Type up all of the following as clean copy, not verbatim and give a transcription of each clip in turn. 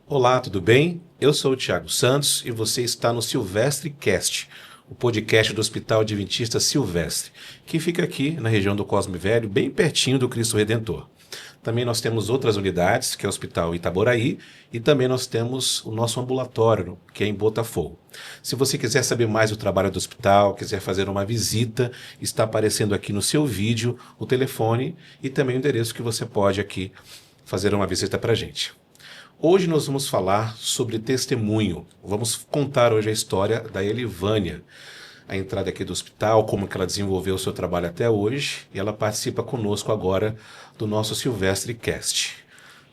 Olá, tudo bem? Eu sou o Thiago Santos e você está no Silvestre Cast, o podcast do Hospital Adventista Silvestre, que fica aqui na região do Cosme Velho, bem pertinho do Cristo Redentor. Também nós temos outras unidades, que é o Hospital Itaboraí, e também nós temos o nosso ambulatório, que é em Botafogo. Se você quiser saber mais do trabalho do hospital, quiser fazer uma visita, está aparecendo aqui no seu vídeo o telefone e também o endereço que você pode aqui fazer uma visita para a gente. Hoje nós vamos falar sobre testemunho. Vamos contar hoje a história da Elivânia, a entrada aqui do hospital, como que ela desenvolveu o seu trabalho até hoje, e ela participa conosco agora do nosso Silvestre Cast.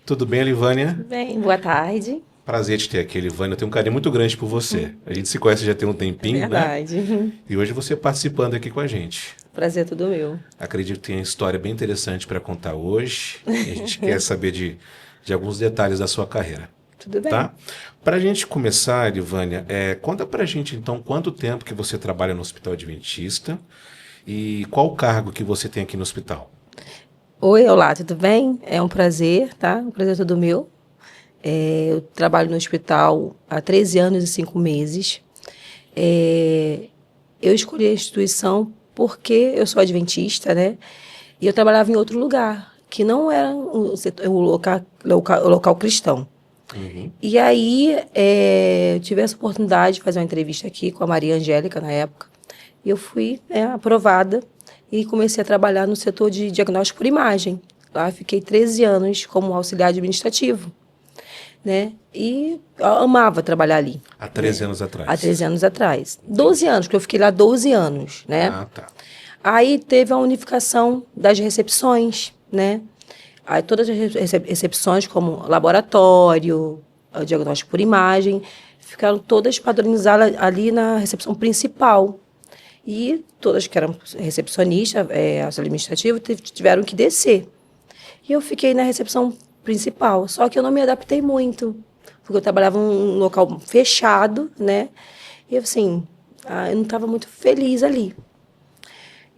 Tudo bem, Elivânia? Tudo bem, boa tarde. Prazer te ter aqui, Elivânia. Eu tenho um carinho muito grande por você. A gente se conhece já tem um É tempinho, né? verdade. E hoje você participando aqui com a gente. Prazer é todo meu. Acredito que tem uma história bem interessante para contar hoje. E a gente quer saber de alguns detalhes da sua carreira. Tudo bem. Tá? Para a gente começar, Elivânia, conta pra gente então quanto tempo que você trabalha no Hospital Adventista e qual o cargo que você tem aqui no hospital. Oi, olá, tudo bem? É um prazer, tá? Um prazer é todo meu. Eu trabalho no hospital há 13 anos e 5 meses. Eu escolhi a instituição porque eu sou adventista, né? E eu trabalhava em outro lugar, que não era o local cristão. E aí, eu tive essa oportunidade de fazer uma entrevista aqui com a Maria Angélica, na época. E eu fui aprovada e comecei a trabalhar no setor de diagnóstico por imagem. Lá fiquei 13 anos como auxiliar administrativo, né? E eu amava trabalhar ali. Há 13 anos atrás. Há 13 anos atrás. 12 anos, porque eu fiquei lá 12 anos, né? Ah, tá. Aí teve a unificação das recepções, né? Aí todas as recepções, como laboratório, diagnóstico por imagem, ficaram todas padronizadas ali na recepção principal. E todas que eram recepcionistas, as administrativas, tiveram que descer. E eu fiquei na recepção principal, só que eu não me adaptei muito, porque eu trabalhava num local fechado, né? E assim, eu não estava muito feliz ali.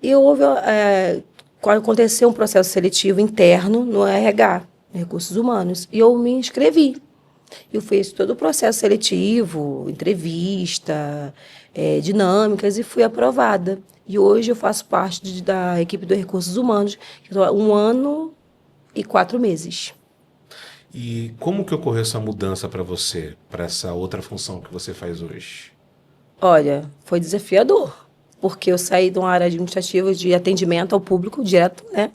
E aconteceu um processo seletivo interno no RH, Recursos Humanos, e eu me inscrevi. Eu fiz todo o processo seletivo, entrevista, dinâmicas, e fui aprovada. E hoje eu faço parte da equipe dos Recursos Humanos, que estou há 1 ano e 4 meses. E como que ocorreu essa mudança para você, para essa outra função que você faz hoje? Olha, foi desafiador, porque eu saí de uma área administrativa de atendimento ao público direto, né,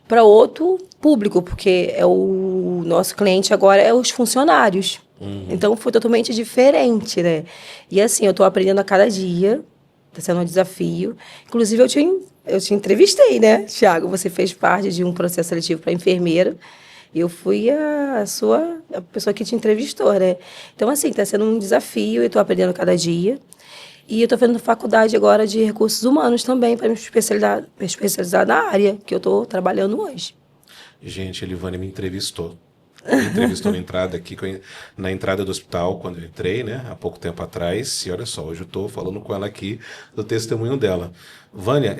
para outro público, porque o nosso cliente agora é os funcionários. Então, foi totalmente diferente, né? E assim, eu estou aprendendo a cada dia, está sendo um desafio. Inclusive, eu te entrevistei, né, Thiago? Você fez parte de um processo seletivo para enfermeira. E eu fui a pessoa que te entrevistou, né? Então, assim, está sendo um desafio, eu estou aprendendo a cada dia. E eu estou fazendo faculdade agora de recursos humanos também, para me especializar na área que eu estou trabalhando hoje. Gente, a Elivânia me entrevistou. Me entrevistou na entrada aqui, na entrada do hospital, quando eu entrei, né, há pouco tempo atrás. E olha só, hoje eu estou falando com ela aqui do testemunho dela. Vânia,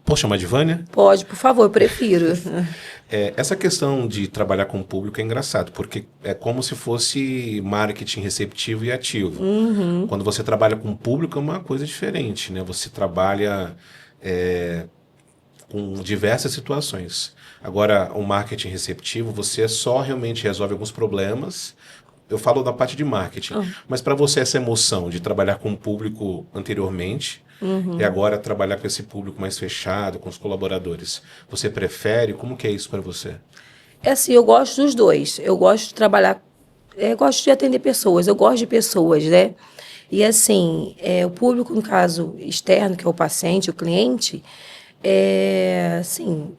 posso chamar de Vânia? Pode, por favor, eu prefiro. Essa questão de trabalhar com o público é engraçado, porque é como se fosse marketing receptivo e ativo. Quando você trabalha com o público é uma coisa diferente, né? Você trabalha com diversas situações. Agora, o marketing receptivo, você só realmente resolve alguns problemas. Eu falo da parte de marketing, mas para você essa emoção de trabalhar com o público anteriormente e agora trabalhar com esse público mais fechado, com os colaboradores, você prefere? Como que é isso para você? É assim, eu gosto dos dois. Eu gosto de trabalhar, eu gosto de atender pessoas, eu gosto de pessoas, né? E assim, o público, no caso externo, que é o paciente, o cliente, assim,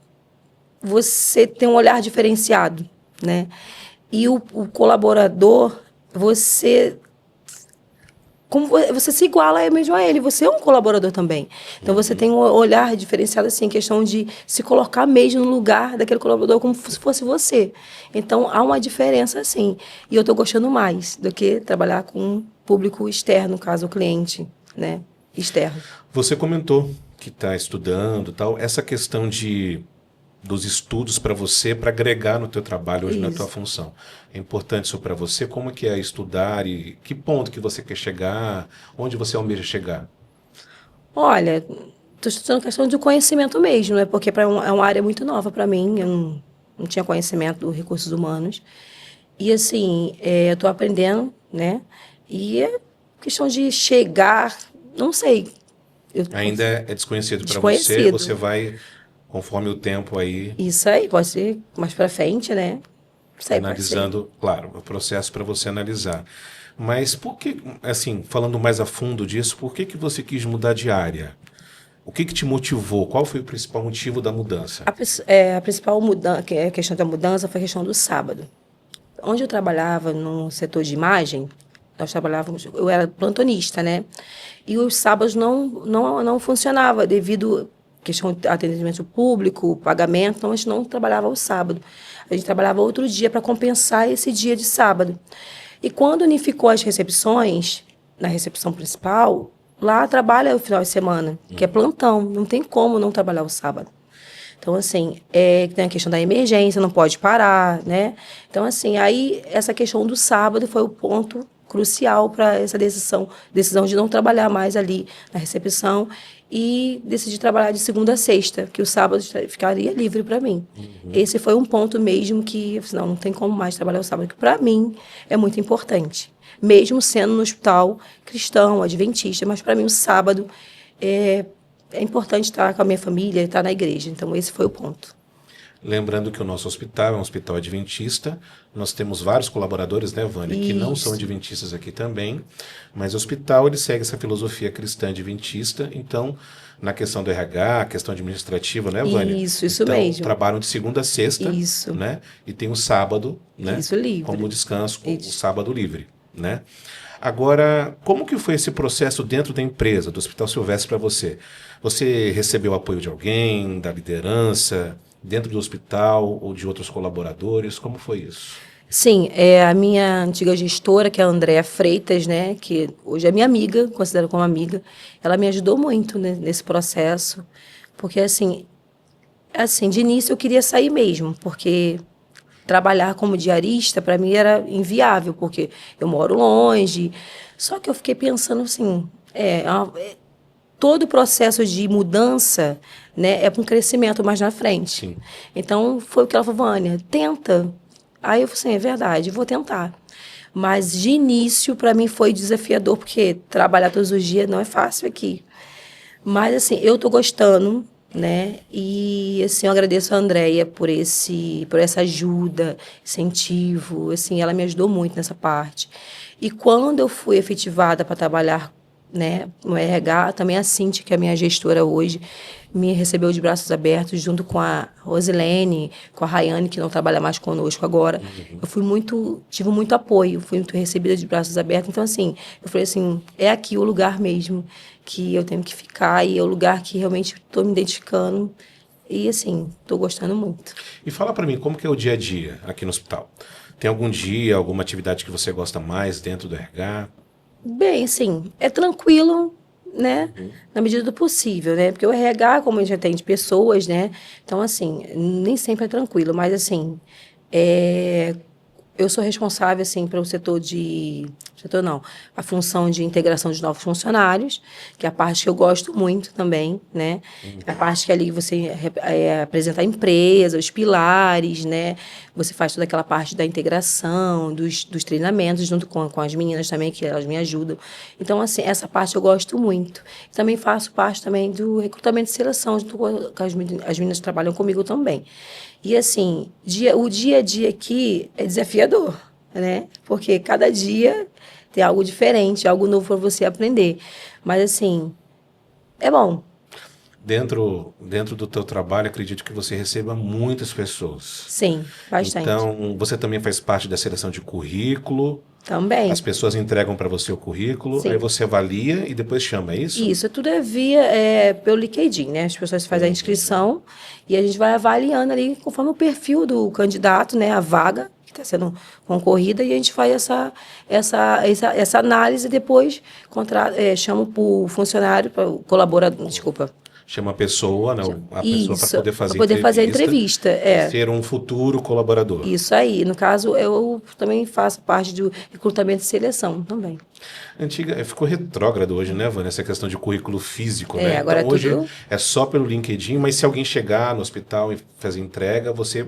você tem um olhar diferenciado, né? E o colaborador, como você se iguala mesmo a ele, você é um colaborador também. Então, você tem um olhar diferenciado, assim, em questão de se colocar mesmo no lugar daquele colaborador como se fosse você. Então, há uma diferença, assim. E eu estou gostando mais do que trabalhar com um público externo, no caso, o cliente, né, externo. Você comentou que está estudando e tal. Essa questão de dos estudos para você, para agregar no teu trabalho hoje, na Isso. tua função. É importante isso para você? Como que é estudar e que ponto que você quer chegar? Onde você almeja chegar? Olha, estou estudando questão de conhecimento mesmo, né? Porque é uma área muito nova para mim, eu não tinha conhecimento dos recursos humanos. E assim, eu estou aprendendo, né? E é questão de chegar, não sei, eu, Ainda é desconhecido para você, desconhecido. você vai, conforme o tempo aí, Isso aí, pode ser mais para frente, né? Isso aí pode ser. analisando, claro, o processo para você analisar. Mas por que, assim, falando mais a fundo disso, por que que você quis mudar de área? O que que te motivou? Qual foi o principal motivo da mudança? A principal mudança, que é a questão da mudança, foi a questão do sábado. Onde eu trabalhava no setor de imagem, nós trabalhávamos, eu era plantonista, né? E os sábados não funcionava devido à questão de atendimento público, pagamento, então a gente não trabalhava o sábado. A gente trabalhava outro dia para compensar esse dia de sábado. E quando unificou as recepções, na recepção principal, lá trabalha o final de semana, que é plantão, não tem como não trabalhar o sábado. Então, assim, tem a questão da emergência, não pode parar, né? Então, assim, aí essa questão do sábado foi o ponto crucial para essa decisão de não trabalhar mais ali na recepção e decidir trabalhar de segunda a sexta, que o sábado ficaria livre para mim. Esse foi um ponto mesmo que, não tem como mais trabalhar o sábado, que para mim é muito importante. Mesmo sendo no hospital cristão, adventista, mas para mim o sábado é importante estar com a minha família, estar na igreja. Então, esse foi o ponto. Lembrando que o nosso hospital é um hospital adventista, nós temos vários colaboradores, né, Vânia, que não são adventistas aqui também, mas o hospital ele segue essa filosofia cristã adventista, então, na questão do RH, questão administrativa, né, Vânia? Isso então, mesmo. trabalham de segunda a sexta, Isso. né, e tem o sábado, né, Isso, livre. como descanso, Isso. o sábado livre, né? Agora, como que foi esse processo dentro da empresa, do Hospital Silvestre para você? Você recebeu apoio de alguém, da liderança, dentro do hospital ou de outros colaboradores? Como foi isso? Sim, a minha antiga gestora, que é a Andréa Freitas, né, que hoje é minha amiga, considero como amiga, ela me ajudou muito, né, nesse processo, porque, assim, de início eu queria sair mesmo, porque trabalhar como diarista para mim era inviável, porque eu moro longe. Só que eu fiquei pensando assim, todo o processo de mudança, né, é para um crescimento mais na frente. Sim. Então foi o que ela falou, Vânia, tenta. Aí eu falei assim, é verdade, vou tentar. Mas de início para mim foi desafiador, porque trabalhar todos os dias não é fácil aqui. Mas assim, eu estou gostando, né? E assim, eu agradeço a Andréia por essa ajuda, incentivo, assim, ela me ajudou muito nessa parte. E quando eu fui efetivada para trabalhar, né, no RH, também a Cintia, que é a minha gestora hoje, me recebeu de braços abertos, junto com a Rosilene, com a Rayane, que não trabalha mais conosco agora. Tive muito apoio, fui muito recebida de braços abertos. Então, assim, eu falei assim, é aqui o lugar mesmo que eu tenho que ficar e é o lugar que realmente estou me identificando. E, assim, estou gostando muito. E fala para mim, como que é o dia a dia aqui no hospital? Tem algum dia, alguma atividade que você gosta mais dentro do RH? Bem, assim, é tranquilo, né? Na medida do possível, né? Porque o RH, como a gente atende pessoas, né? Então, assim, nem sempre é tranquilo, mas, assim, eu sou responsável, assim, pelo a função de integração de novos funcionários, que é a parte que eu gosto muito também, né? A parte que ali você apresenta a empresa, os pilares, né? Você faz toda aquela parte da integração, dos treinamentos, junto com as meninas também, que elas me ajudam. Então, assim, essa parte eu gosto muito. Também faço parte também do recrutamento e seleção, junto com as meninas que trabalham comigo também. E, assim, o dia a dia aqui é desafiador, né? Porque cada dia tem algo diferente, algo novo para você aprender. Mas, assim, é bom. Dentro do teu trabalho, acredito que você receba muitas pessoas. Sim, bastante. Então, você também faz parte da seleção de currículo. Também. As pessoas entregam para você o currículo, Sim. aí você avalia e depois chama, é isso? Isso, tudo pelo LinkedIn, né? As pessoas fazem a inscrição e a gente vai avaliando ali conforme o perfil do candidato, né? A vaga que está sendo concorrida, e a gente faz essa análise e depois chama o funcionário, o colaborador, desculpa, Chama a pessoa, né? A pessoa para Isso, poder para poder fazer a entrevista. ser um futuro colaborador. Isso aí. No caso, eu também faço parte do recrutamento e seleção também. Ficou retrógrado hoje, né, Vânia? Essa questão de currículo físico, né? Agora Então, hoje tudo... é só pelo LinkedIn, mas se alguém chegar no hospital e fazer entrega, você,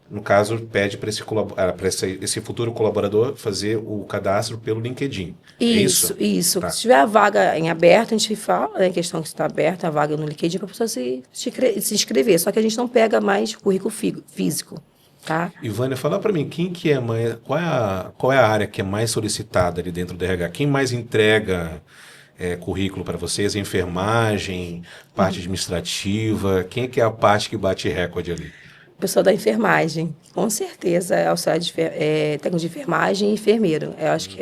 no caso, pede para esse futuro colaborador fazer o cadastro pelo LinkedIn. Isso, é isso. Tá. Se tiver a vaga em aberto, a gente fala, né, questão que está aberta, a vaga no LinkedIn, para a pessoa se inscrever. Só que a gente não pega mais currículo físico, tá? E Vânia, fala para mim, quem que é mais, qual é a área que é mais solicitada ali dentro do RH? Quem mais entrega currículo para vocês? Enfermagem, parte administrativa? Quem é que é a parte que bate recorde ali? O pessoal da enfermagem, com certeza, é auxiliar técnico de enfermagem e enfermeiro. Eu acho que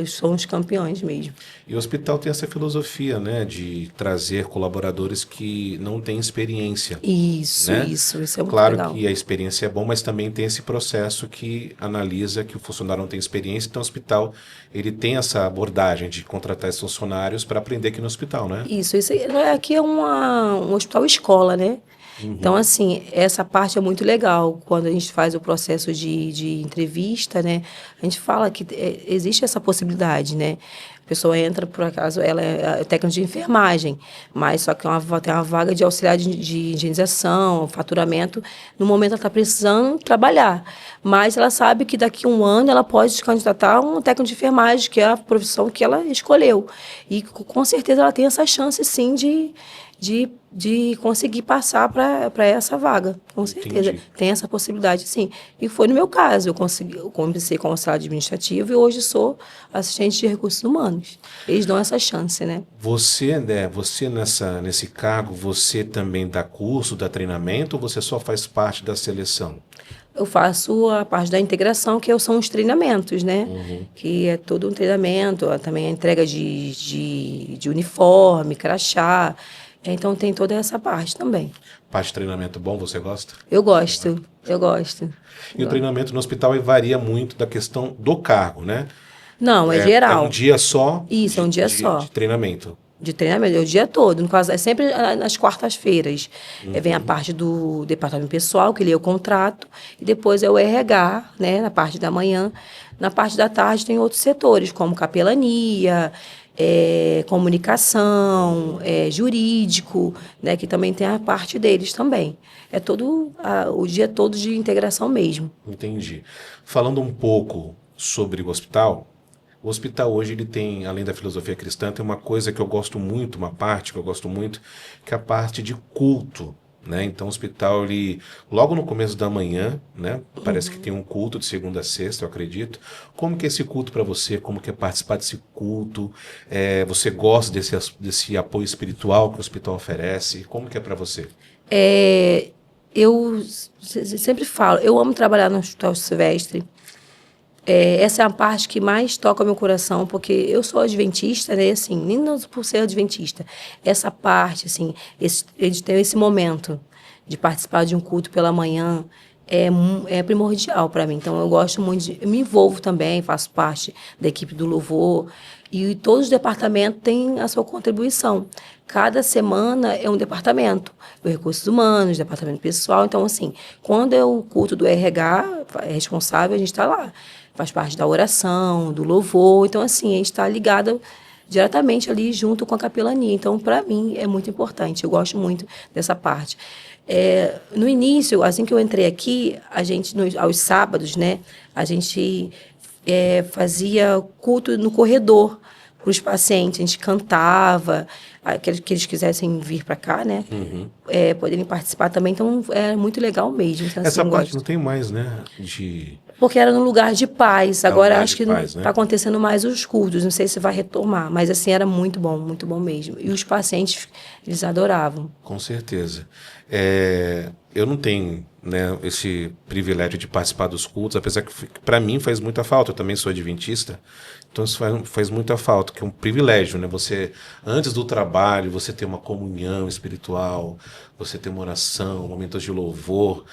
são os campeões mesmo. E o hospital tem essa filosofia, né, de trazer colaboradores que não têm experiência. Isso, né? isso é muito Claro legal. que a experiência é bom, mas também tem esse processo que analisa que o funcionário não tem experiência, então o hospital ele tem essa abordagem de contratar esses funcionários para aprender aqui no hospital, né? Isso aqui é um hospital escola, né? Então, assim, essa parte é muito legal. Quando a gente faz o processo de entrevista, né? A gente fala que existe essa possibilidade, né? A pessoa entra, por acaso, ela é técnica de enfermagem, mas só que tem uma vaga de auxiliar de higienização, faturamento. No momento ela está precisando trabalhar, mas ela sabe que daqui a um ano ela pode se candidatar a um técnico de enfermagem, que é a profissão que ela escolheu. E com certeza ela tem essa chance, sim, de conseguir passar para essa vaga, com certeza. Entendi. Tem essa possibilidade, sim. E foi no meu caso, eu comecei como auxiliar administrativo e hoje sou assistente de recursos humanos. Eles dão essa chance, né? Você nesse cargo, você também dá curso, dá treinamento, ou você só faz parte da seleção? Eu faço a parte da integração, que são os treinamentos, né? Que é todo um treinamento, também a entrega de uniforme, crachá. Então tem toda essa parte também. Parte de treinamento bom, você gosta? Eu gosto, eu gosto. E o treinamento no hospital varia muito da questão do cargo, né? Não, é É um geral. dia só Isso, é um dia só. de treinamento. De treinamento, é o dia todo. No caso, é sempre nas quartas-feiras. Vem a parte do departamento pessoal, que lê o contrato, e depois é o RH, né, na parte da manhã. Na parte da tarde tem outros setores, como capelania, comunicação, jurídico, né, que também tem a parte deles também. É todo o dia todo de integração mesmo. Entendi. Falando um pouco sobre o hospital hoje ele tem, além da filosofia cristã, tem uma coisa que eu gosto muito, uma parte que eu gosto muito, que é a parte de culto, né? Então o hospital, ele, logo no começo da manhã, né? Parece que tem um culto de segunda a sexta, eu acredito. Como que é esse culto para você? Como que é participar desse culto? Você gosta desse apoio espiritual que o hospital oferece? Como que é para você? Eu sempre falo, eu amo trabalhar no Hospital Silvestre. Essa é a parte que mais toca o meu coração, porque eu sou adventista, né? Assim, nem por ser adventista. Essa parte, assim, eles têm esse momento de participar de um culto pela manhã é primordial para mim. Então, eu gosto muito eu me envolvo também, faço parte da equipe do louvor, e todos os departamentos têm a sua contribuição. Cada semana é um departamento, o Recursos Humanos, departamento pessoal. Então, assim, quando é o culto do RH, é responsável, a gente está lá. Faz parte da oração, do louvor. Então, assim, a gente está ligado diretamente ali junto com a capelania. Então, para mim, é muito importante. Eu gosto muito dessa parte. No início, assim que eu entrei aqui, a gente, aos sábados, né, a gente fazia culto no corredor para os pacientes. A gente cantava, aqueles que eles quisessem vir para cá, né, poderem participar também. Então, é muito legal mesmo. Então, Essa assim, parte não tem mais, né? Porque era num lugar de paz. Agora lugar acho de que paz, está né? acontecendo mais os cultos. Não sei se vai retomar, mas assim era muito bom mesmo. E os pacientes, eles adoravam. Com certeza. Eu não tenho, né, esse privilégio de participar dos cultos, apesar que para mim faz muita falta. Eu também sou adventista, então isso faz muita falta, que é um privilégio, né? Você, antes do trabalho, você ter uma comunhão espiritual, você ter uma oração, momentos de louvor.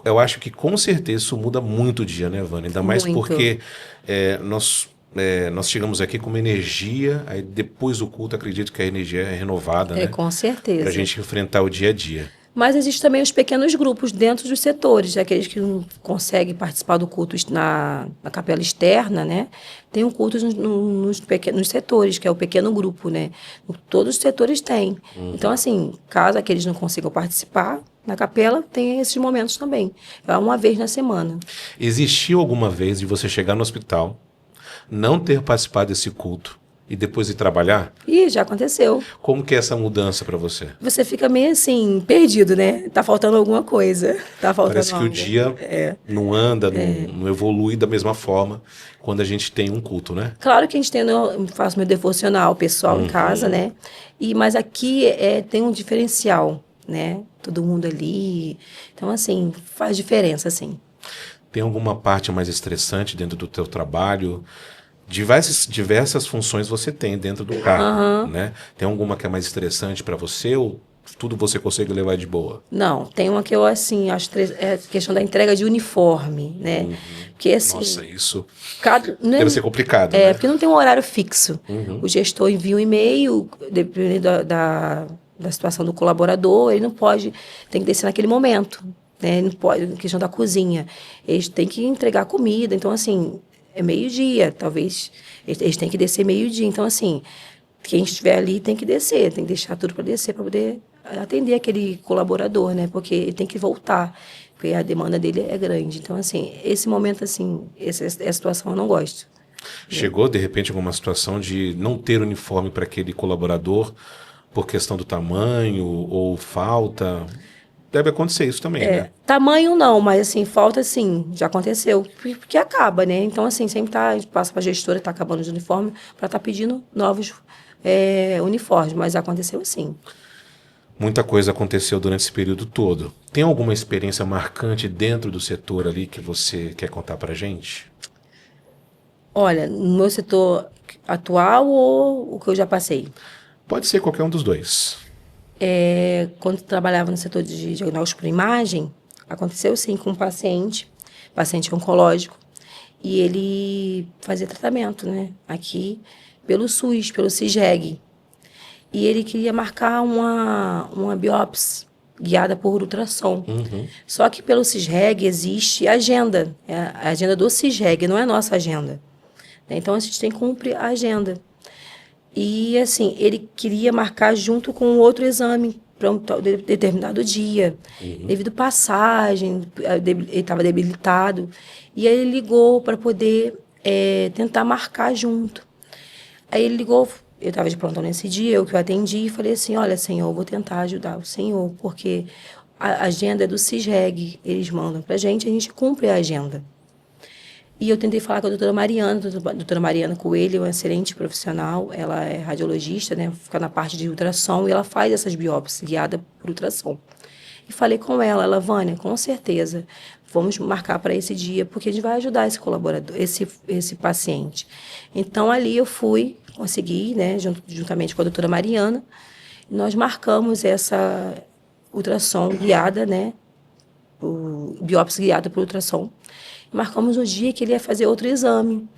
Eu acho que com certeza isso muda muito o dia, né, Vânia? Ainda mais Muito. porque nós chegamos aqui com uma energia, aí depois do culto acredito que a energia é renovada, né? Com certeza. Para a gente enfrentar o dia a dia. Mas existem também os pequenos grupos dentro dos setores, aqueles que não conseguem participar do culto na capela externa, né? Tem um culto nos setores, que é o pequeno grupo, né? Todos os setores têm. Então, assim, caso aqueles não consigam participar, na capela tem esses momentos também. É uma vez na semana. Existiu alguma vez de você chegar no hospital, não ter participado desse culto e depois ir trabalhar? E já aconteceu. Como que é essa mudança para você? Você fica meio assim, perdido, né? Tá faltando alguma coisa. Tá faltando Parece que algo. o dia não anda, não evolui da mesma forma quando a gente tem um culto, né? Claro que a gente faço meu devocional pessoal em casa, né? Mas aqui tem um diferencial, né? Todo mundo ali. Então, assim, faz diferença, assim. Tem alguma parte mais estressante dentro do teu trabalho? Diversas funções você tem dentro do carro, né? Tem alguma que é mais estressante para você ou tudo você consegue levar de boa? Não, tem uma que eu, assim, acho é a questão da entrega de uniforme, né? Porque, assim... Nossa, isso deve ser complicado, né? Porque não tem um horário fixo. O gestor envia um e-mail, dependendo da situação do colaborador, ele não pode, tem que descer naquele momento, né? Ele não pode, questão da cozinha. Eles têm que entregar comida, então, assim, é meio-dia, talvez. Eles têm que descer meio-dia, então, assim, quem estiver ali tem que descer, tem que deixar tudo para descer, para poder atender aquele colaborador, né? Porque ele tem que voltar, porque a demanda dele é grande. Então, assim, esse momento, assim, essa situação eu não gosto. Chegou, de repente, alguma situação de não ter uniforme para aquele colaborador por questão do tamanho ou falta? Deve acontecer isso também, né? Tamanho não, mas assim, falta sim, já aconteceu, porque acaba, né? Então, assim, sempre a gente passa para a gestora, está acabando os uniformes, para estar pedindo novos uniformes, mas aconteceu sim. Muita coisa aconteceu durante esse período todo. Tem alguma experiência marcante dentro do setor ali que você quer contar para a gente? Olha, no meu setor atual ou o que eu já passei? Pode ser qualquer um dos dois. Quando eu trabalhava no setor de diagnóstico por imagem, aconteceu sim com um paciente oncológico, e ele fazia tratamento, né, aqui pelo SUS, pelo CISREG. E ele queria marcar uma biópsia guiada por ultrassom. Só que pelo CISREG existe agenda, a agenda do CISREG, não é a nossa agenda. Então a gente tem que cumprir a agenda. E, assim, ele queria marcar junto com outro exame para um determinado dia. Devido passagem, ele estava debilitado. E aí ele ligou para poder tentar marcar junto. Aí ele ligou, eu estava de plantão nesse dia, eu que eu atendi, e falei assim, olha, senhor, eu vou tentar ajudar o senhor, porque a agenda é do CISREG, eles mandam para a gente cumpre a agenda. E eu tentei falar com a doutora Mariana Coelho, uma excelente profissional, ela é radiologista, né, fica na parte de ultrassom, e ela faz essas biópsias guiadas por ultrassom. E falei com ela, Vânia, com certeza, vamos marcar para esse dia, porque a gente vai ajudar esse colaborador, esse paciente. Então, ali eu consegui, né, juntamente com a doutora Mariana, nós marcamos essa ultrassom guiada, né, biópsia guiada por ultrassom. Marcamos o dia que ele ia fazer outro exame.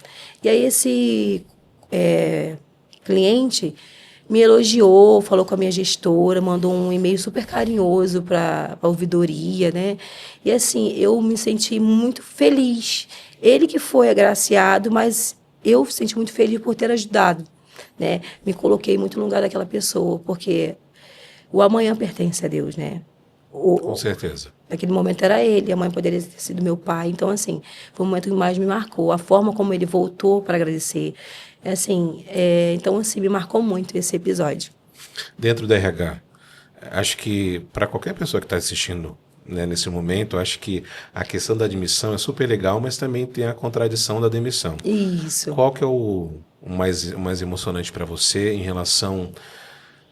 E aí esse cliente me elogiou, falou com a minha gestora, mandou um e-mail super carinhoso para a ouvidoria, né? E assim, eu me senti muito feliz. Ele que foi agraciado, mas eu me senti muito feliz por ter ajudado, né? Me coloquei muito no lugar daquela pessoa, porque o amanhã pertence a Deus, né? Com certeza. Naquele momento era ele, a mãe poderia ter sido meu pai. Então, assim, foi o momento que mais me marcou. A forma como ele voltou para agradecer. Então, assim, me marcou muito esse episódio. Dentro da RH, acho que para qualquer pessoa que está assistindo, né, nesse momento, acho que a questão da admissão é super legal, mas também tem a contradição da demissão. Isso. Qual que é o mais emocionante para você em relação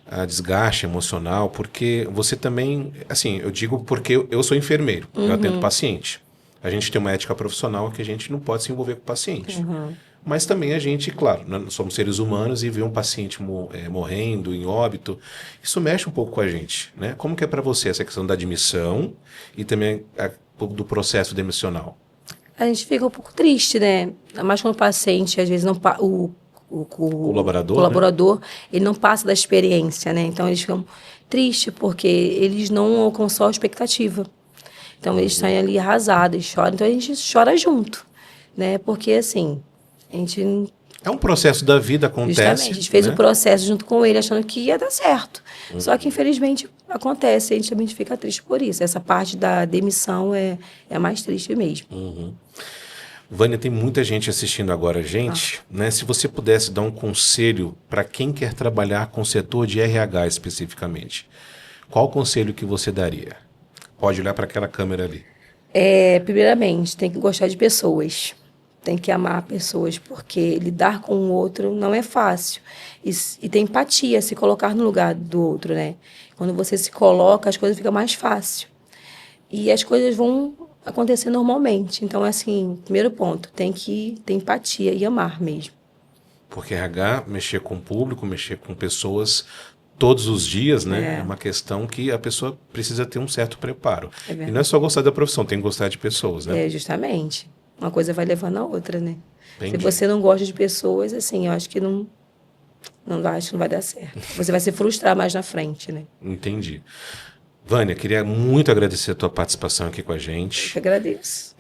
a desgaste emocional? Porque você também, assim, eu digo porque eu sou enfermeiro, eu atendo paciente. A gente tem uma ética profissional que a gente não pode se envolver com o paciente. Mas também a gente, claro, nós somos seres humanos e ver um paciente morrendo, em óbito, isso mexe um pouco com a gente, né? Como que é para você essa questão da admissão e também do processo demissional? A gente fica um pouco triste, né? Mas quando o paciente, às vezes, não o colaborador, né? Ele não passa da experiência, né? Então, eles ficam tristes porque eles não alcançam a expectativa. Então, eles saem ali arrasados, choram. Então, a gente chora junto, né? Porque, assim, a gente... É um processo da vida, acontece. Justamente, a gente fez né? o processo junto com ele, achando que ia dar certo. Só que, infelizmente, acontece. A gente também fica triste por isso. Essa parte da demissão é mais triste mesmo. Vânia, tem muita gente assistindo agora a gente, né? Se você pudesse dar um conselho para quem quer trabalhar com o setor de RH especificamente, qual conselho que você daria? Pode olhar para aquela câmera ali. Primeiramente, tem que gostar de pessoas. Tem que amar pessoas, porque lidar com o outro não é fácil. E ter empatia, se colocar no lugar do outro, né? Quando você se coloca, as coisas ficam mais fáceis. E as coisas vão acontecer normalmente. Então, assim, primeiro ponto, tem que ter empatia e amar mesmo. Porque RH, mexer com o público, mexer com pessoas todos os dias, né? É uma questão que a pessoa precisa ter um certo preparo. E não é só gostar da profissão, tem que gostar de pessoas, né? Justamente. Uma coisa vai levando a outra, né? Entendi. Se você não gosta de pessoas, assim, eu acho que não vai dar certo. Você vai se frustrar mais na frente, né? Entendi. Vânia, queria muito agradecer a tua participação aqui com a gente. Eu que agradeço.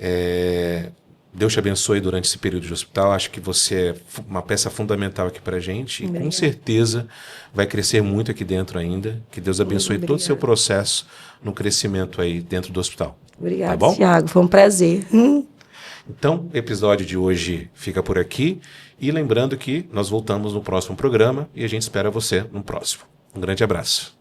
Deus te abençoe durante esse período de hospital. Acho que você é uma peça fundamental aqui para a gente. E com certeza vai crescer muito aqui dentro ainda. Que Deus abençoe todo o seu processo no crescimento aí dentro do hospital. Obrigada, tá bom? Thiago. Foi um prazer. Então, o episódio de hoje fica por aqui. E lembrando que nós voltamos no próximo programa e a gente espera você no próximo. Um grande abraço.